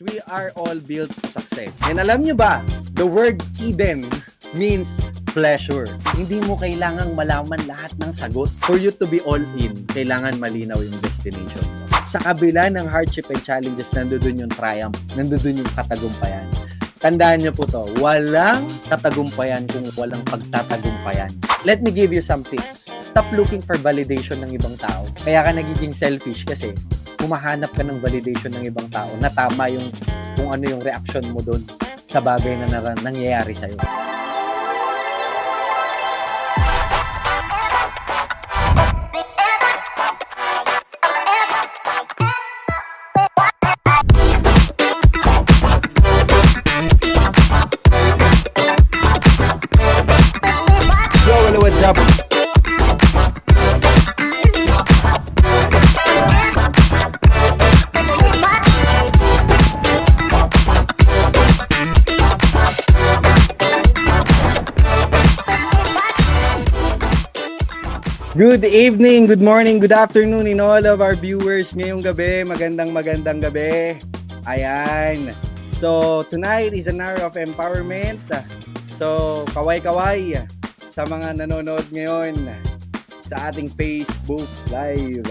We are all built to success. And alam nyo ba, the word Eden means pleasure. Hindi mo kailangang malaman lahat ng sagot. For you to be all in, kailangan malinaw yung destination mo. Sa kabila ng hardship and challenges, nandoon yung triumph, nandoon yung katagumpayan. Tandaan nyo po to, walang katagumpayan kung walang pagtatagumpayan. Let me give you some tips. Stop looking for validation ng ibang tao. Kaya ka nagiging selfish kasi humahanap ka ng validation ng ibang tao na tama yung kung ano yung reaction mo doon sa bagay na nangyayari sa'yo. Yo, hello, what's up? Good evening, good morning, good afternoon in all of our viewers ngayong gabi. Magandang gabi. Ayan. So, tonight is an hour of empowerment. So, kaway-kaway sa mga nanonood ngayon sa ating Facebook Live.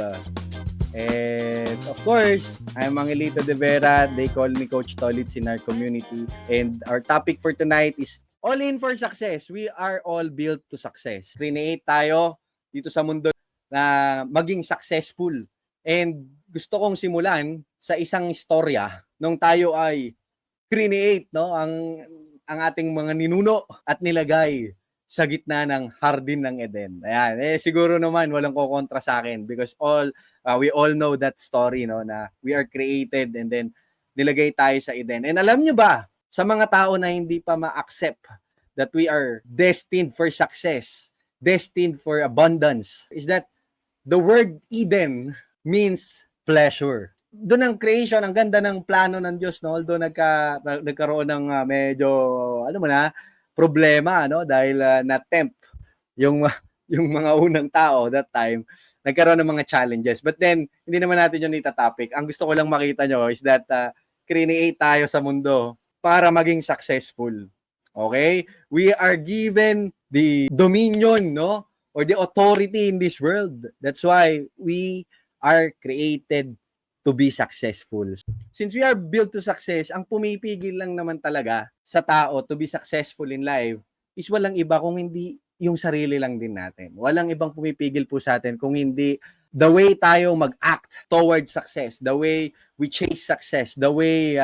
And of course, I'm Angelito De Vera. They call me Coach Tolitz in our community. And our topic for tonight is All in for Success. We are all built to success. Create tayo dito sa mundo na maging successful. And gusto kong simulan sa isang istorya nung tayo ay create, no, ang ating mga ninuno at nilagay sa gitna ng Hardin ng Eden. Ayan, siguro naman walang kokontra sa akin because we all know that story, no, na we are created and then nilagay tayo sa Eden. And alam nyo ba, sa mga tao na hindi pa ma-accept that we are destined for success, destined for abundance, is that the word Eden means pleasure. Doon ang creation, ang ganda ng plano ng Diyos, no? Although nagkaroon ng medyo, problema, no? Dahil na-tempt yung mga unang tao that time, nagkaroon ng mga challenges. But then, hindi naman natin yun itatopic. Ang gusto ko lang makita nyo is that create tayo sa mundo para maging successful. Okay? We are given the dominion, no? Or the authority in this world. That's why we are created to be successful. Since we are built to success, ang pumipigil lang naman talaga sa tao to be successful in life is walang iba kung hindi yung sarili lang din natin. Walang ibang pumipigil po sa atin kung hindi the way tayo mag-act towards success, the way we chase success, the way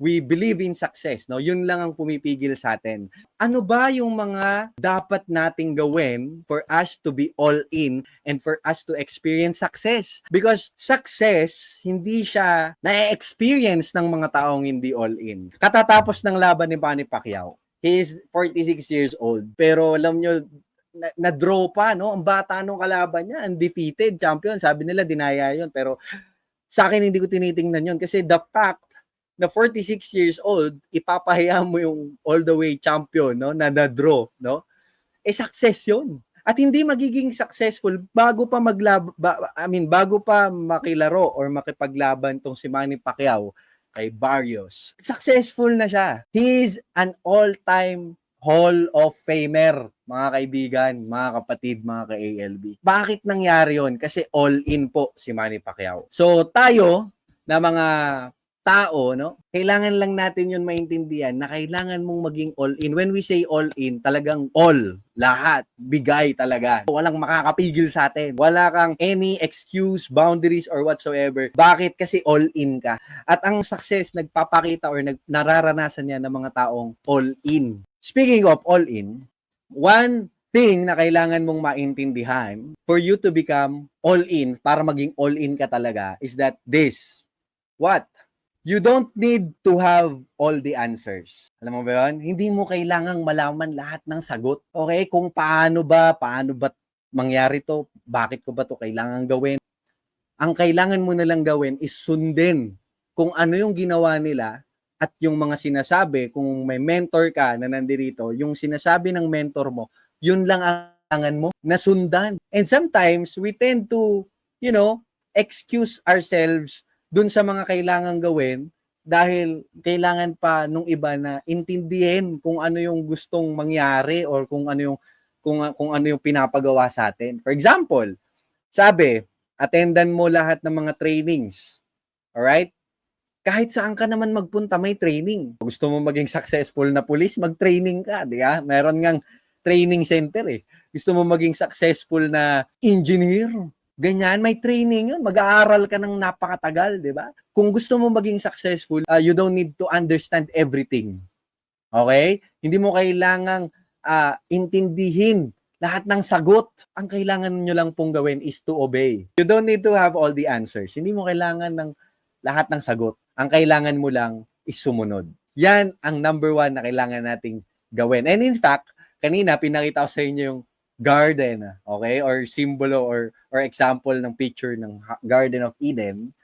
we believe in success, no? Yun lang ang pumipigil sa atin. Ano ba yung mga dapat nating gawin for us to be all in and for us to experience success? Because success, hindi siya na-experience ng mga taong hindi all in. Katatapos ng laban ni Manny Pacquiao, he is 46 years old. Pero alam nyo, na-draw pa, no? Ang bata nung kalaban niya, undefeated champion. Sabi nila, dinaya yun. Pero sa akin, hindi ko tinitingnan yun. Kasi the fact na 46 years old, ipapahiya mo yung all the way champion, no? Na na-draw, no? Success yun. At hindi magiging successful bago pa bago pa makilaro or makipaglaban tong si Manny Pacquiao kay Barrios. Successful na siya. He is an all-time Hall of Famer, mga kaibigan, mga kapatid, mga ka-ALB. Bakit nangyari yon? Kasi all-in po si Manny Pacquiao. So tayo, na mga tao, no, kailangan lang natin yun maintindihan na kailangan mong maging all-in. When we say all-in, talagang all, lahat, bigay talaga. Walang makakapigil sa atin. Wala kang any excuse, boundaries, or whatsoever. Bakit? Kasi all-in ka. At ang success, nagpapakita or nararanasan niya ng mga taong all-in. Speaking of all-in, one thing na kailangan mong maintindihan for you to become all-in, para maging all-in ka talaga, is that this. What? You don't need to have all the answers. Alam mo ba yun? Hindi mo kailangang malaman lahat ng sagot. Okay? Kung paano ba mangyari to? Bakit ko ba to kailangan gawin? Ang kailangan mo na lang gawin is sundin kung ano yung ginawa nila at yung mga sinasabi. Kung may mentor ka na nandirito, yung sinasabi ng mentor mo, yun lang ang kailangan mo na sundan. And sometimes, we tend to, excuse ourselves dun sa mga kailangan gawin dahil kailangan pa nung iba na intindihin kung ano yung gustong mangyari or kung ano yung pinapagawa sa atin. For example, sabi, attendan mo lahat ng mga trainings. Alright? Kahit saan ka naman magpunta, may training. Gusto mo maging successful na police, mag-training ka, di ba? Meron ngang training center eh. Gusto mo maging successful na engineer, ganyan, may training yun. Mag-aaral ka ng napakatagal, di ba? Kung gusto mo maging successful, you don't need to understand everything. Okay? Hindi mo kailangang intindihin lahat ng sagot. Ang kailangan nyo lang pong gawin is to obey. You don't need to have all the answers. Hindi mo kailangan ng lahat ng sagot. Ang kailangan mo lang is sumunod. Yan ang number one na kailangan nating gawin. And in fact, kanina pinakita ko sa inyo yung garden, okay? Or simbolo or example ng picture ng Garden of Eden.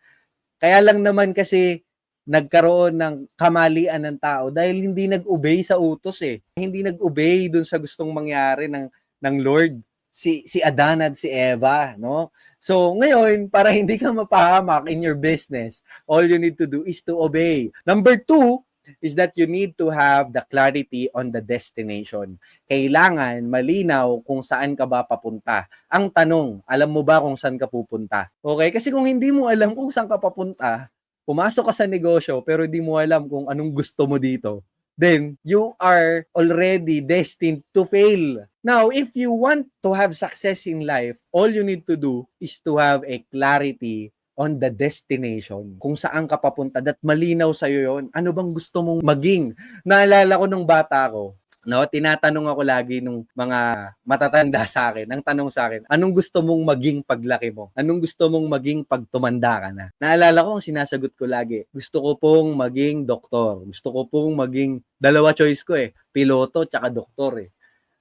Kaya lang naman kasi nagkaroon ng kamalian ng tao dahil hindi nag-obey sa utos eh. Hindi nag-obey dun sa gustong mangyari ng Lord. Si Adan at si Eva, no? So, ngayon, para hindi ka mapahamak in your business, all you need to do is to obey. Number 2 is that you need to have the clarity on the destination. Kailangan malinaw kung saan ka ba papunta. Ang tanong, alam mo ba kung saan ka pupunta? Okay? Kasi kung hindi mo alam kung saan ka papunta, pumasok ka sa negosyo pero hindi mo alam kung anong gusto mo dito, then you are already destined to fail. Now, if you want to have success in life, all you need to do is to have a clarity on the destination. Kung saan ka papunta, that malinaw sa'yo yon. Ano bang gusto mong maging? Naalala ko nung bata ko, no, tinatanong ako lagi nung mga matatanda sa akin, ang tanong sa akin, anong gusto mong maging paglaki mo? Anong gusto mong maging pag tumanda ka na? Naalala ko, ang sinasagot ko lagi, gusto ko pong maging doktor. Gusto ko pong maging, dalawa choice ko eh, piloto tsaka doktor eh.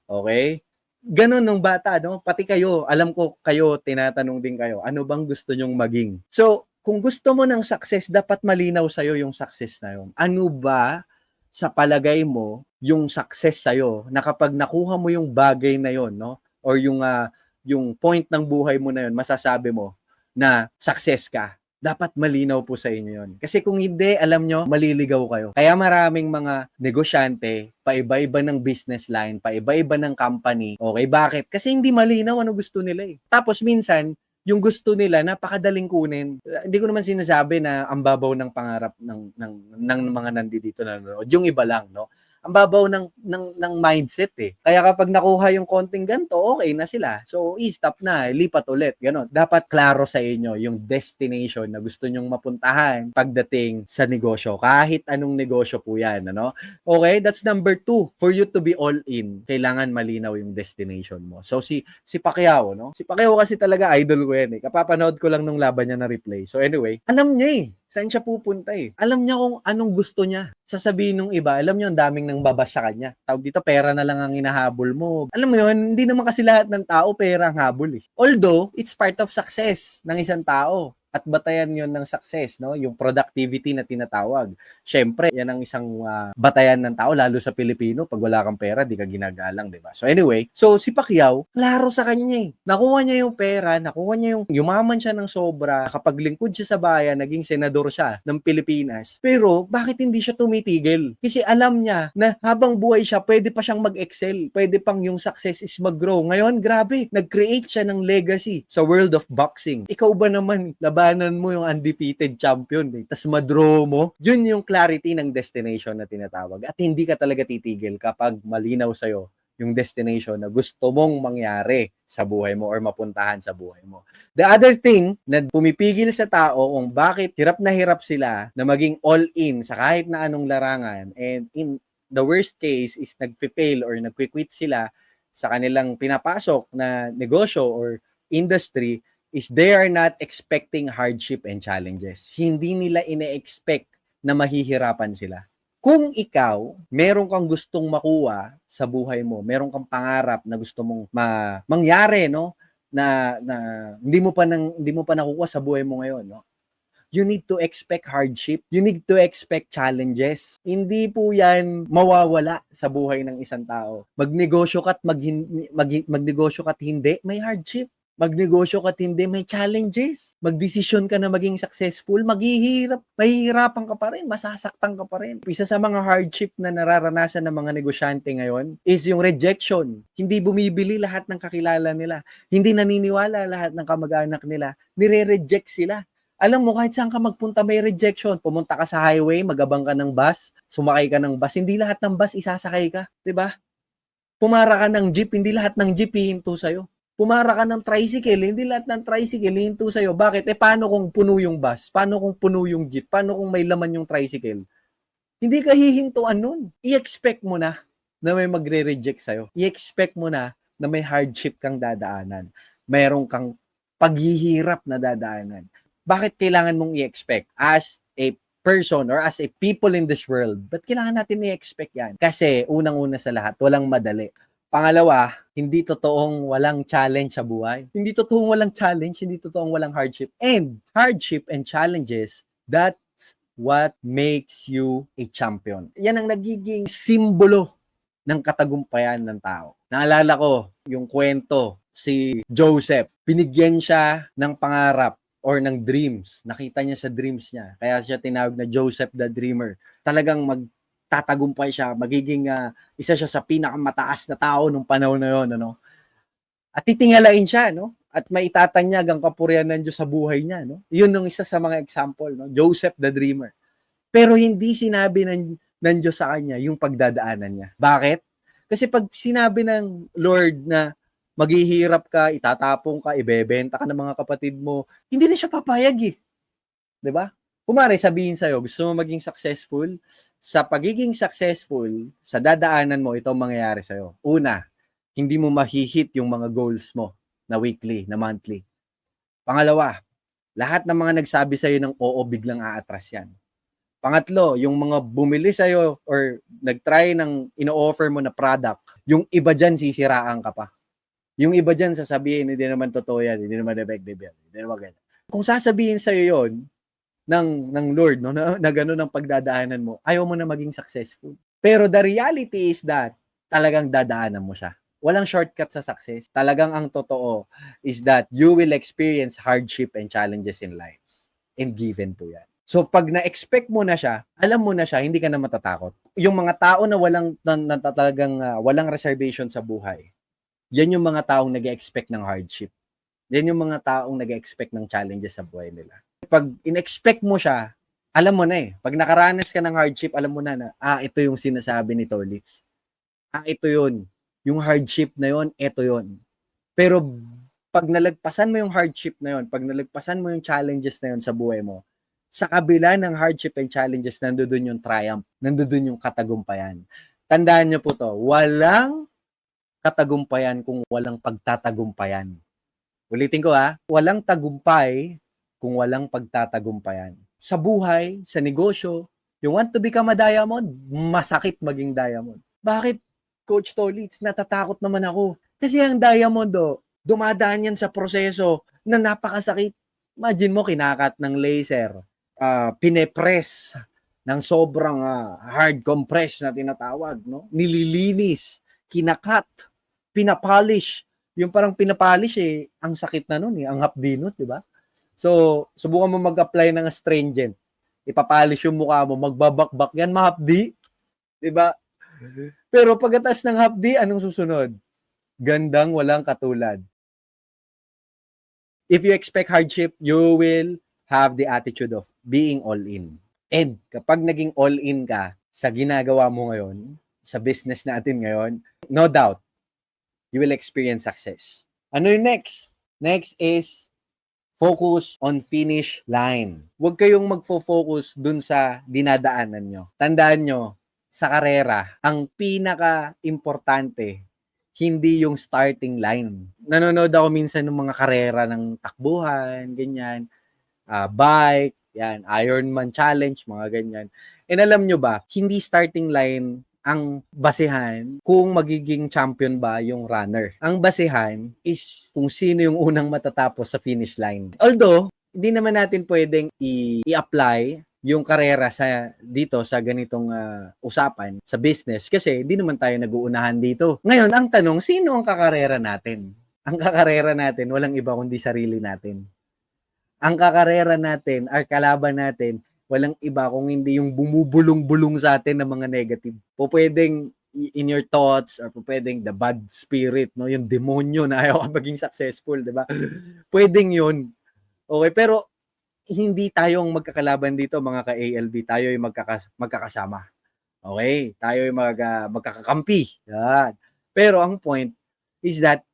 Okay? Ganon nung bata, no? Pati kayo, alam ko kayo, tinatanong din kayo, ano bang gusto nyong maging? So, kung gusto mo ng success, dapat malinaw sa'yo yung success na yun. Ano ba sa palagay mo yung success sa'yo na kapag nakuha mo yung bagay na yon, no? Or yung point ng buhay mo na yon, masasabi mo na success ka. Dapat malinaw po sa inyo yon. Kasi kung hindi, alam nyo, maliligaw kayo. Kaya maraming mga negosyante, paiba-iba ng business line, paiba-iba ng company. Okay, bakit? Kasi hindi malinaw ano gusto nila eh. Tapos minsan, yung gusto nila napakadaling kunin. Hindi ko naman sinasabi na ang babaw ng pangarap ng mga nandito na nanonood. Yung iba lang, no? Ang babaw ng mindset eh. Kaya kapag nakuha yung konting ganto, okay na sila. So, i-stop na, lipat ulit, ganon. Dapat klaro sa inyo yung destination na gusto nyong mapuntahan pagdating sa negosyo. Kahit anong negosyo po yan, ano? Okay, that's number 2. For you to be all in, kailangan malinaw yung destination mo. So, si Pacquiao, no? Si Pacquiao kasi talaga idol ko yan eh. Kapapanood ko lang nung laban niya na replay. So, anyway, alam niya eh saan siya pupunta eh. Alam niya kung anong gusto niya. Sasabihin nung iba, alam niyo ang daming nang babas sa kanya. Tawag dito, pera na lang ang hinahabol mo. Alam mo yun, hindi naman kasi lahat ng tao pera ang habol eh. Although, it's part of success ng isang tao. At batayan yon ng success, no? Yung productivity na tinatawag. Syempre, yan ang isang batayan ng tao, lalo sa Pilipino. Pag wala kang pera, di ka ginagalang, di ba? So anyway, so si Pacquiao, klaro sa kanya eh. Nakuha niya yung pera, nakuha niya yung yumaman siya ng sobra. Kapag lingkod siya sa bayan, naging senador siya ng Pilipinas. Pero, bakit hindi siya tumitigil? Kasi alam niya na habang buhay siya, pwede pa siyang mag-excel. Pwede pang yung success is mag-grow. Ngayon, grabe, nag-create siya ng legacy sa world of boxing. Ikaw ba naman, labanan mo yung undefeated champion, eh. Tas madraw mo, yun yung clarity ng destination na tinatawag. At hindi ka talaga titigil kapag malinaw sa'yo yung destination na gusto mong mangyari sa buhay mo or mapuntahan sa buhay mo. The other thing na pumipigil sa tao kung bakit hirap na hirap sila na maging all-in sa kahit na anong larangan, and in the worst case is nagpe-fail or nagque-quit sila sa kanilang pinapasok na negosyo or industry, is they are not expecting hardship and challenges. Hindi nila ine-expect na mahihirapan sila. Kung ikaw, meron kang gustong makuha sa buhay mo, meron kang pangarap na gusto mong mangyari, no? Na hindi mo pa nakukuha sa buhay mo ngayon, no? You need to expect hardship. You need to expect challenges. Hindi po yan mawawala sa buhay ng isang tao. Magnegosyo ka't magnegosyo ka't hindi, may hardship. Magnegosyo ka hindi, may challenges. Magdesisyon ka na maging successful, mahihirapan ka pa rin, masasaktan ka pa rin. Isa sa mga hardship na nararanasan ng mga negosyante ngayon is yung rejection. Hindi bumibili lahat ng kakilala nila. Hindi naniniwala lahat ng kamag-anak nila. Nire-reject sila. Alam mo, kahit saan ka magpunta may rejection. Pumunta ka sa highway, magabang ka ng bus, sumakay ka ng bus, hindi lahat ng bus isasakay ka. 'Di ba? Pumara ka ng jeep, hindi lahat ng jeep hihinto sa'yo. Pumara ka ng tricycle, hindi lahat ng tricycle hihinto sa'yo. Bakit? Paano kung puno yung bus? Paano kung puno yung jeep? Paano kung may laman yung tricycle? Hindi ka hihintuan nun. I-expect mo na may magre-reject sa'yo. I-expect mo na may hardship kang dadaanan. Mayroon kang paghihirap na dadaanan. Bakit kailangan mong i-expect? As a person or as a people in this world, ba't kailangan natin i-expect yan? Kasi unang-una sa lahat, walang madali. Pangalawa, hindi totoong walang challenge sa buhay. Hindi totoong walang challenge, hindi totoong walang hardship. And hardship and challenges, that's what makes you a champion. Yan ang nagiging simbolo ng katagumpayan ng tao. Naalala ko yung kwento, si Joseph, binigyan siya ng pangarap or ng dreams. Nakita niya sa dreams niya. Kaya siya tinawag na Joseph the Dreamer. Talagang tatagumpay siya, magiging isa siya sa pinakamataas na tao nung panahon na yun, ano? At titingalain siya, no? At maitatanyag ang kapurihan ng Diyos sa buhay niya, no? Yun yung isa sa mga example, no? Joseph the Dreamer. Pero hindi sinabi ng Diyos sa kanya yung pagdadaanan niya. Bakit? Kasi pag sinabi ng Lord na maghihirap ka, itatapong ka, ibebenta ka ng mga kapatid mo, hindi na siya papayag eh. 'Di ba? Kumare sabihin sa'yo, gusto mo maging successful? Sa pagiging successful, sa dadaanan mo, ito ang mangyayari sa'yo. Una, hindi mo mahihit yung mga goals mo na weekly, na monthly. Pangalawa, lahat ng mga nagsabi sa'yo ng oo, biglang aatras yan. Pangatlo, yung mga bumili sa'yo or nag-try ng ino-offer mo na product, yung iba dyan sisiraan ka pa. Yung iba dyan sasabihin, hindi naman totoo yan, hindi naman effective yan, hindi naman ganyan. Kung sasabihin sa'yo yon ng Lord, no, na gano'n ang pagdadaanan mo, ayaw mo na maging successful. Pero the reality is that talagang dadaanan mo siya. Walang shortcut sa success. Talagang ang totoo is that you will experience hardship and challenges in life. And given po yan. So pag na-expect mo na siya, alam mo na siya, hindi ka na matatakot. Yung mga tao na talagang walang reservation sa buhay, yan yung mga taong nag-expect ng hardship. Yan yung mga taong nag-expect ng challenges sa buhay nila. Pag in-expect mo siya, alam mo na eh. Pag nakaranas ka ng hardship, alam mo na ito yung sinasabi ni Tolitz. Ito yun. Yung hardship na yun, ito yun. Pero pag nalagpasan mo yung hardship na yun, pag nalagpasan mo yung challenges na yun sa buhay mo, sa kabila ng hardship and challenges, nandoon yung triumph, nandoon yung katagumpayan. Tandaan niyo po to, walang katagumpayan kung walang pagtatagumpayan. Ulitin ko walang tagumpay kung walang pagtatagumpayan. Sa buhay, sa negosyo, you want to become a diamond, masakit maging diamond. Bakit, Coach Tolitz? Natatakot naman ako. Kasi ang diamond, dumadaan yan sa proseso na napakasakit. Imagine mo, kinakat ng laser, pinepress ng sobrang hard compress na tinatawag, no? Nililinis, kinakat, pinapolish. Yung parang pinapolish ang sakit na nun ang hapdinot, di ba? So, subukan mo mag-apply ng astringent. Ipapolish yung mukha mo, magbabakbak yan, mahapdi. Diba? Pero pagkatas ng hapdi, anong susunod? Gandang walang katulad. If you expect hardship, you will have the attitude of being all in. And kapag naging all in ka sa ginagawa mo ngayon, sa business natin ngayon, no doubt, you will experience success. Ano yung next? Next is focus on finish line. Huwag kayong magfo-focus dun sa dinadaanan nyo. Tandaan nyo, sa karera, ang pinaka-importante, hindi yung starting line. Nanonood ako minsan ng mga karera ng takbuhan, ganyan, bike, yan, Ironman Challenge, mga ganyan. And alam nyo ba, hindi starting line ang basehan kung magiging champion ba yung runner. Ang basehan is kung sino yung unang matatapos sa finish line. Although, hindi naman natin pwedeng i-apply yung karera dito sa ganitong usapan sa business kasi hindi naman tayo nag-uunahan dito. Ngayon, ang tanong, sino ang kakarera natin? Ang kakarera natin, walang iba kundi sarili natin. Ang kakarera natin, our kalaban natin, walang iba kung hindi yung bumubulong-bulong sa atin ng mga negative. Po pwedeng in your thoughts or po pwedeng the bad spirit, no? Yung demonyo na ayaw ka maging successful, di ba? Pwedeng yun. Okay, pero hindi tayong magkakalaban dito mga ka-ALB. Tayo yung magkakasama. Okay? Tayo yung magkakakampi. Yan. Pero ang point is that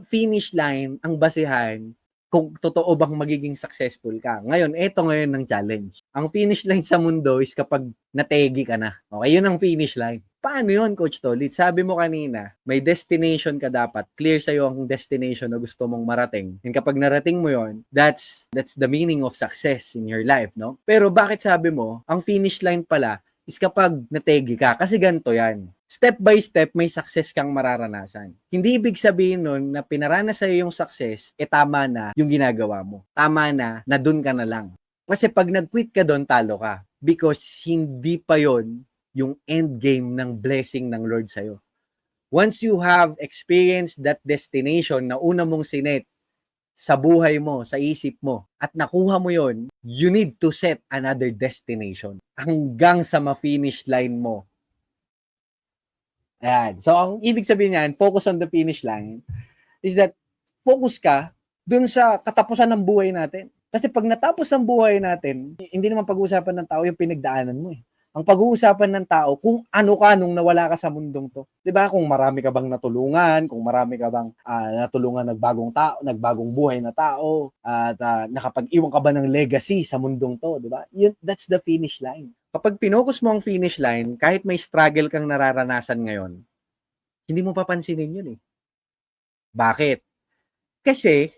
finish line ang basehan kung totoo bang magiging successful ka. Ngayon, eto ngayon ng challenge. Ang finish line sa mundo is kapag nategi ka na. Okay, yun ang finish line. Paano yun, Coach Tolit? Sabi mo kanina, may destination ka dapat. Clear sa'yo ang destination na gusto mong marating. And kapag narating mo yun, that's the meaning of success in your life, no? Pero bakit sabi mo, ang finish line pala is kapag nategi ka. Kasi ganito yan. Step by step, may success kang mararanasan. Hindi ibig sabihin nun na pinaranas sa'yo yung success, tama na yung ginagawa mo. Tama na dun ka na lang. Kasi pag nag-quit ka dun, talo ka. Because hindi pa yon yung end game ng blessing ng Lord sa'yo. Once you have experienced that destination na una mong sinet sa buhay mo, sa isip mo, at nakuha mo yon, you need to set another destination hanggang sa ma-finish line mo. Ayan. So, ang ibig sabihin niyan, focus on the finish line, is that focus ka dun sa katapusan ng buhay natin. Kasi pag natapos ang buhay natin, hindi naman pag-uusapan ng tao yung pinagdaanan mo eh. Ang pag-uusapan ng tao, kung ano ka nung nawala ka sa mundong to. 'Di ba? Kung marami ka bang natulungan, kung marami ka bang natulungan nagbagong buhay na tao, at nakapag-iwan ka ba ng legacy sa mundong to, 'di ba? That's the finish line. Kapag pinocus mo ang finish line, kahit may struggle kang nararanasan ngayon, hindi mo papansinin yun eh. Bakit? Kasi,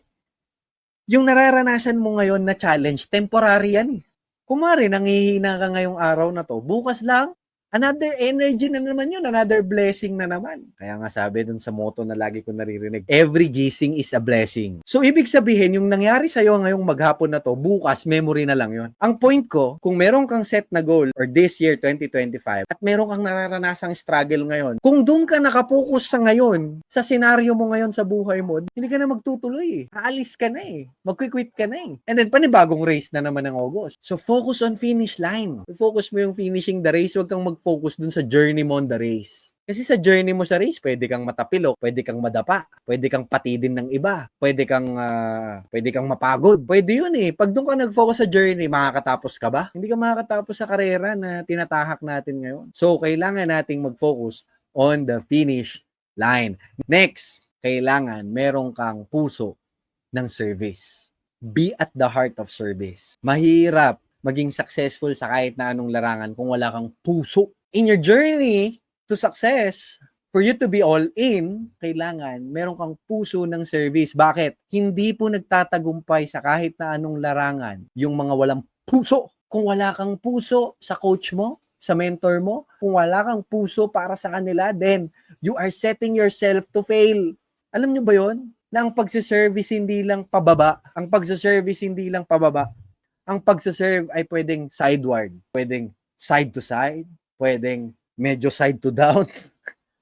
yung nararanasan mo ngayon na challenge, temporary yan eh. Kumari, nangihina ka ngayong araw na to, bukas lang, another energy na naman yun, another blessing na naman. Kaya nga sabi dun sa motto na lagi ko naririnig, every gising is a blessing. So, ibig sabihin, yung nangyari sa'yo ngayong maghapon na to, bukas, memory na lang yun. Ang point ko, kung meron kang set na goal, or this year, 2025, at meron kang nararanasang struggle ngayon, kung dun ka nakapokus sa ngayon, sa senaryo mo ngayon sa buhay mo, hindi ka na magtutuloy eh. Aalis ka na eh. Mag-quit ka na eh. And then, panibagong race na naman ng August. So, focus on finish line. Focus mo yung finishing the race, huwag kang mag-focus dun sa journey mo on the race. Kasi sa journey mo sa race, pwede kang matapilok, pwede kang madapa, pwede kang patidin ng iba, pwede kang mapagod. Pwede yun eh. Pag doon ka nag-focus sa journey, makakatapos ka ba? Hindi ka makakatapos sa karera na tinatahak natin ngayon. So, kailangan nating mag-focus on the finish line. Next, kailangan meron kang puso ng service. Be at the heart of service. Mahirap maging successful sa kahit na anong larangan kung wala kang puso. In your journey to success, for you to be all in, kailangan meron kang puso ng service. Bakit? Hindi po nagtatagumpay sa kahit na anong larangan yung mga walang puso. Kung wala kang puso sa coach mo, sa mentor mo, kung wala kang puso para sa kanila, then you are setting yourself to fail. Alam nyo ba yon? Na ang pagsiservice hindi lang pababa. Ang pagsiservice hindi lang pababa. Ang pagsiserve ay pwedeng sideward, pwedeng side to side, pwedeng medyo side to down,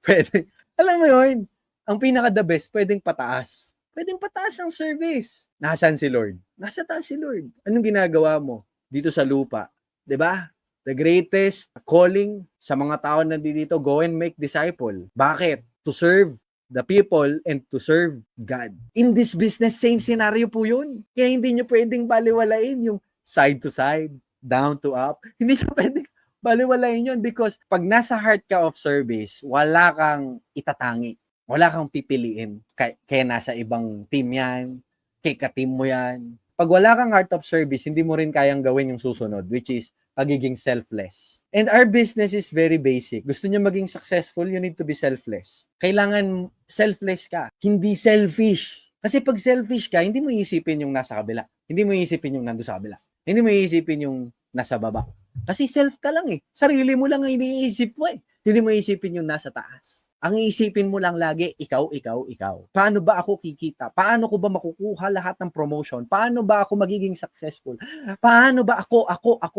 pwedeng, alam mo yun, ang pinaka-the best, pwedeng pataas. Pwedeng pataas ang service. Nasaan si Lord? Nasa taas si Lord. Anong ginagawa mo dito sa lupa? 'Di ba? The greatest calling sa mga tao na dito, go and make disciple. Bakit? To serve the people and to serve God. In this business, same scenario po yun. Kaya hindi nyo pwedeng baliwalain yung side to side, down to up. Hindi nyo pwedeng baliwalain yun because pag nasa heart ka of service, wala kang itatangi. Wala kang pipiliin. Kaya nasa ibang team yan, kaya ka-team mo yan. Pag wala kang heart of service, hindi mo rin kayang gawin yung susunod, which is pagiging selfless. And our business is very basic. Gusto nyo maging successful, you need to be selfless. Kailangan selfless ka, hindi selfish. Kasi pag selfish ka, hindi mo iisipin yung nasa kabila. Hindi mo iisipin yung nando sa kabila. Hindi mo iisipin yung nasa baba. Kasi self ka lang eh. Sarili mo lang ang iniisip mo eh. Hindi mo iisipin yung nasa taas. Ang iisipin mo lang lagi, ikaw, ikaw, ikaw. Paano ba ako kikita? Paano ko ba makukuha lahat ng promotion? Paano ba ako magiging successful? Paano ba ako?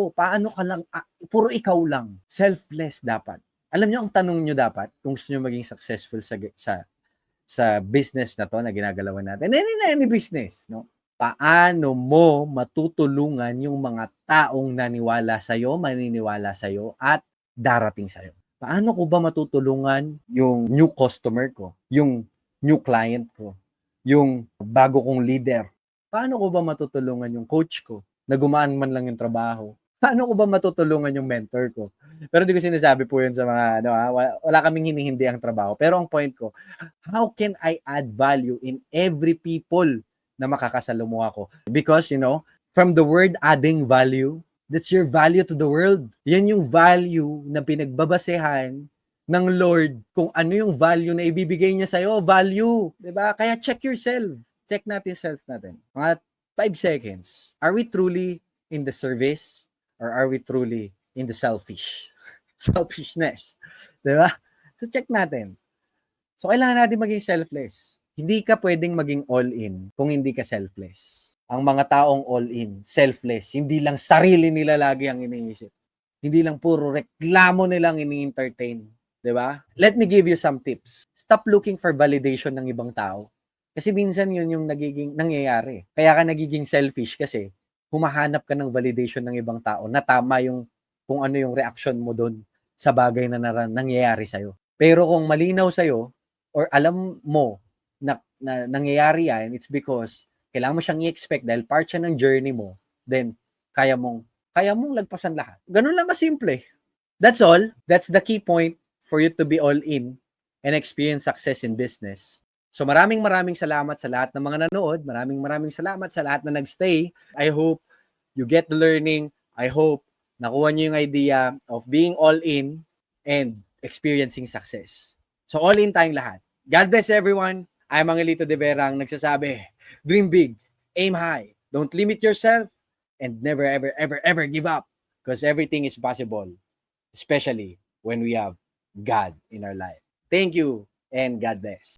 Paano ka lang? Puro ikaw lang. Selfless dapat. Alam niyo, ang tanong niyo dapat, kung gusto niyo maging successful sa sa business na to na ginagalawan natin, any business, no? Paano mo matutulungan yung mga taong naniwala sa'yo, maniniwala sa'yo, at darating sa'yo? Paano ko ba matutulungan yung new customer ko, yung new client ko, yung bago kong leader? Paano ko ba matutulungan yung coach ko na gumaan man lang yung trabaho? Paano ko ba matutulungan yung mentor ko? Pero di ko sinasabi po yun sa mga, wala kaming hinihindi ang trabaho. Pero ang point ko, how can I add value in every people na makakasalamuha ko? Because, from the word adding value, that's your value to the world. Yan yung value na pinagbabasehan ng Lord kung ano yung value na ibibigay niya sa'yo. Value. Diba? Kaya check yourself. Check natin self natin. Mga 5 seconds. Are we truly in the service? Or are we truly in the selfishness? Diba? So check natin. So kailangan natin maging selfless. Hindi ka pwedeng maging all-in kung hindi ka selfless. Ang mga taong all-in, selfless, hindi lang sarili nila lagi ang iniisip. Hindi lang puro reklamo nilang ini-entertain. Diba? Let me give you some tips. Stop looking for validation ng ibang tao. Kasi minsan yun yung nangyayari. Kaya ka nagiging selfish kasi humahanap ka ng validation ng ibang tao na tama yung kung ano yung reaction mo doon sa bagay na nangyayari sa'yo. Pero kung malinaw sa'yo or alam mo na nangyayari yan, it's because kailangan mo siyang i-expect dahil part siya ng journey mo, then kaya mong lagpasan lahat. Ganun lang kasimple. That's all. That's the key point for you to be all in and experience success in business. So maraming salamat sa lahat ng mga nanood. Maraming salamat sa lahat na nagstay. I hope you get the learning. I hope nakuha niyo yung idea of being all in and experiencing success. So all in tayong lahat. God bless everyone. I'm Angelito De Vera ang nagsasabi, dream big, aim high, don't limit yourself, and never ever give up because everything is possible, especially when we have God in our life. Thank you and God bless.